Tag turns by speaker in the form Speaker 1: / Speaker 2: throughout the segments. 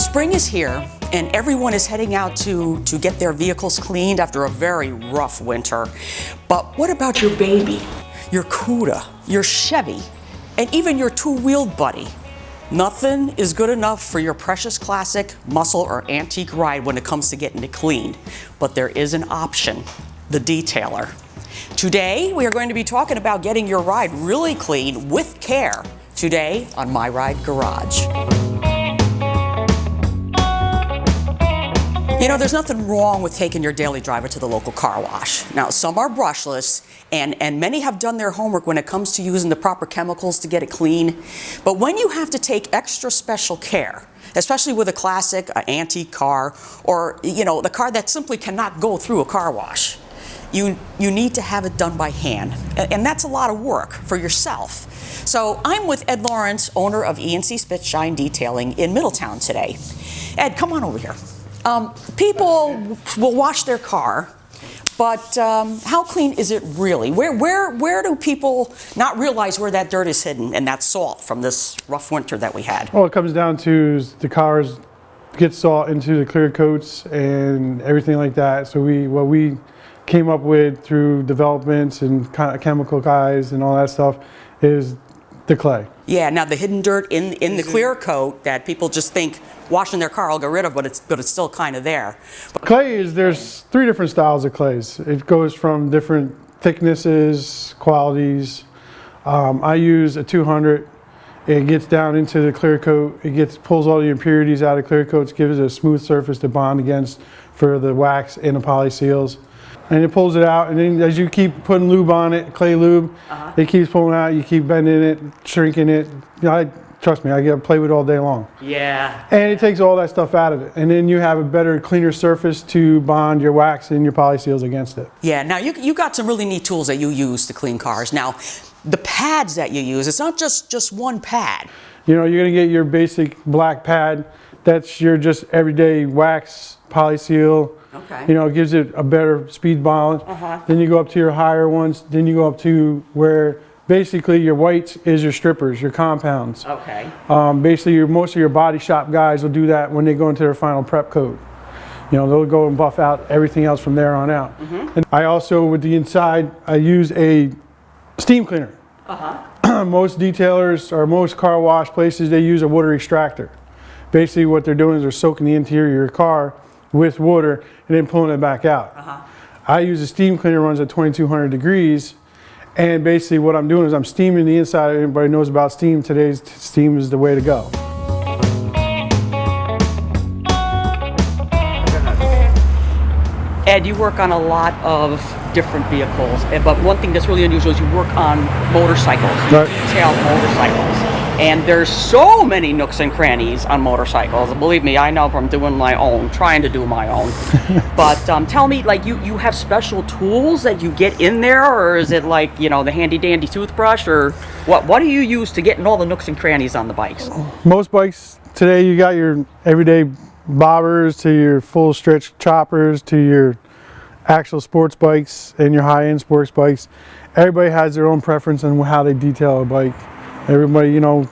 Speaker 1: Spring is here, and everyone is heading out to get their vehicles cleaned after a very rough winter. But what about your baby, your Cuda, your Chevy, and even your two-wheeled buddy? Nothing is good enough for your precious classic, muscle, or antique ride when it comes to getting it cleaned. But there is an option, the detailer. Today, we are going to be talking about getting your ride really clean with care. Today on My Ride Garage. You know, there's nothing wrong with taking your daily driver to the local car wash. Now, some are brushless, and many have done their homework when it comes to using the proper chemicals to get it clean. But when you have to take extra special care, especially with a classic, an antique car, or, you know, the car that simply cannot go through a car wash, you need to have it done by hand. And that's a lot of work for yourself. So I'm with Ed Lawrence, owner of E&C Spitshine Detailing in Middletown today. Ed, come on over here. People will wash their car, but how clean is it really? Where do people not realize where that dirt is hidden and that salt from this rough winter that we had?
Speaker 2: Well, it comes down to the cars get salt into the clear coats and everything like that. So what we came up with through developments and chemical guys and all that stuff is the clay.
Speaker 1: Yeah, now the hidden dirt in the clear coat that people just think washing their car will get rid of, but it's still kind of there. But
Speaker 2: clay is, there's 3 different styles of clays. It goes from different thicknesses, qualities. I use a 200. It gets down into the clear coat. It pulls all the impurities out of clear coats, gives it a smooth surface to bond against for the wax and the poly seals. And it pulls it out, and then as you keep putting lube on it, clay lube, it keeps pulling out, you keep bending it, shrinking it. You know, trust me, I get to play with it all day long.
Speaker 1: Yeah.
Speaker 2: And it takes all that stuff out of it. And then you have a better, cleaner surface to bond your wax and your poly seals against it.
Speaker 1: Yeah, now you got some really neat tools that you use to clean cars. Now, the pads that you use, it's not just one pad.
Speaker 2: You know, you're gonna get your basic black pad. That's your just everyday wax, poly seal.
Speaker 1: Okay.
Speaker 2: You know, it gives it a better speed balance. Then you go up to your higher ones. Then you go up to where basically your whites is your strippers, your compounds.
Speaker 1: Okay.
Speaker 2: Basically, most of your body shop guys will do that when they go into their final prep coat. You know, they'll go and buff out everything else from there on out. And I also, with the inside, I use a steam cleaner. Most detailers or most car wash places, they use a water extractor. Basically, what they're doing is they're soaking the interior of your car with water and then pulling it back out. I use a steam cleaner, runs at 2200 degrees, and basically what I'm doing is I'm steaming the inside. Everybody knows about steam. Today's steam is the way to go.
Speaker 1: Ed, you work on a lot of different vehicles, but one thing that's really unusual is you work on motorcycles, you detail motorcycles. And there's so many nooks and crannies on motorcycles. Believe me, I know from doing my own, trying to do my own. But tell me, like, you have special tools that you get in there, or is it like, you know, the handy dandy toothbrush, or what do you use to get in all the nooks and crannies on the bikes?
Speaker 2: Most bikes today, you got your everyday bobbers to your full stretch choppers to your actual sports bikes and your high-end sports bikes. Everybody has their own preference on how they detail a bike. Everybody, you know,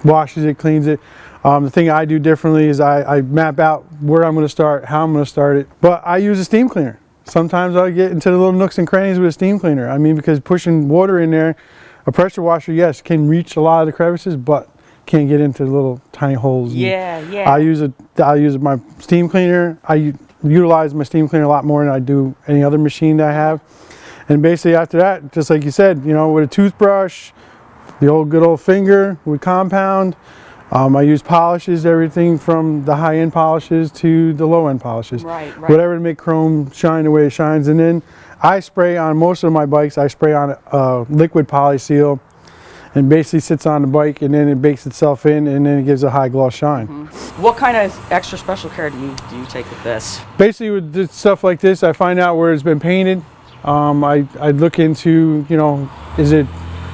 Speaker 2: washes it, cleans it. The thing I do differently is I map out where I'm going to start, how I'm going to start it. But I use a steam cleaner. Sometimes I get into the little nooks and crannies with a steam cleaner. I mean, because pushing water in there, a pressure washer, yes, can reach a lot of the crevices, but can't get into the little tiny holes.
Speaker 1: Yeah.
Speaker 2: I use my steam cleaner. I utilize my steam cleaner a lot more than I do any other machine that I have. And basically after that, just like you said, you know, with a toothbrush, the good old finger with compound. I use polishes, everything from the high-end polishes to the low-end polishes.
Speaker 1: Right.
Speaker 2: Whatever to make chrome shine the way it shines. And then I spray on most of my bikes, I spray on a liquid poly seal, and basically sits on the bike, and then it bakes itself in, and then it gives a high gloss shine.
Speaker 1: What kind of extra special care do you take with this?
Speaker 2: Basically with stuff like this, I find out where it's been painted. I look into, you know,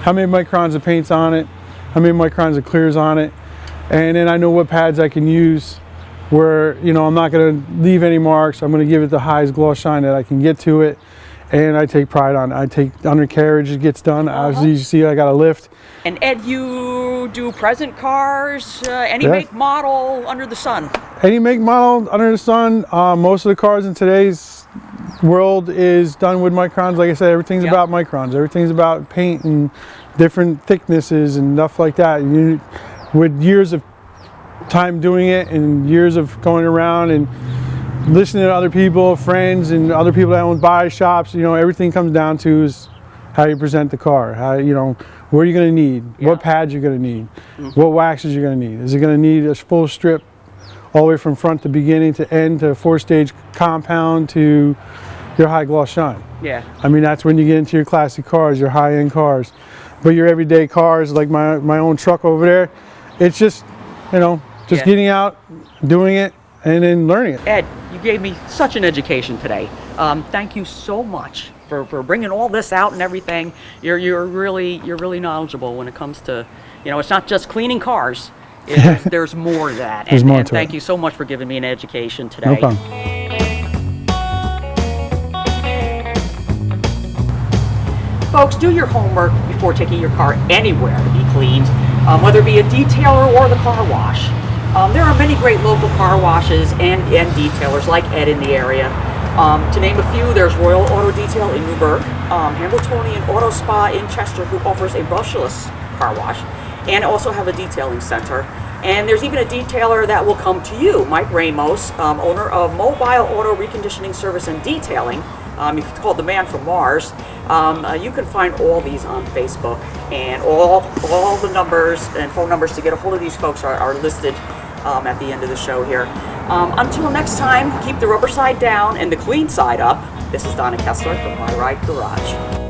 Speaker 2: how many microns of paint's on it, how many microns of clear's on it, and then I know what pads I can use where, you know, I'm not going to leave any marks. I'm going to give it the highest gloss shine that I can get to it, and I take pride on it. I take undercarriage, it gets done. As you see, I got a lift.
Speaker 1: And Ed, you do present cars, any make, model under the sun?
Speaker 2: Any make model under the sun. Most of the cars in today's world is done with microns. Like I said, everything's about microns. Everything's about paint and different thicknesses and stuff like that. With years of time doing it and years of going around and listening to other people, friends, and other people that own body shops, everything comes down to is how you present the car. How, what are you going to need? What pads you're going to need? What waxes you're going to need? Is it going to need a full strip all the way from front to beginning to end to 4-stage compound to your high gloss shine?
Speaker 1: Yeah.
Speaker 2: I mean, that's when you get into your classic cars, your high-end cars. But your everyday cars, like my own truck over there, it's just, getting out, doing it, and then learning it.
Speaker 1: Ed, you gave me such an education today. Thank you so much for bringing all this out and everything. You're really knowledgeable when it comes to, it's not just cleaning cars. There's more to that.
Speaker 2: There's more to it.
Speaker 1: Thank you so much for giving me an education today.
Speaker 2: No problem.
Speaker 1: Folks, do your homework before taking your car anywhere to be cleaned, whether it be a detailer or the car wash. There are many great local car washes and detailers like Ed in the area. To name a few, there's Royal Auto Detail in Newburgh, Hamiltonian Auto Spa in Chester, who offers a brushless car wash, and also have a detailing center. And there's even a detailer that will come to you, Mike Ramos, owner of Mobile Auto Reconditioning Service and Detailing. He's called the Man from Mars. You can find all these on Facebook, and all the numbers and phone numbers to get a hold of these folks are listed at the end of the show here. Until next time, keep the rubber side down and the clean side up. This is Donna Kessler from My Ride Garage.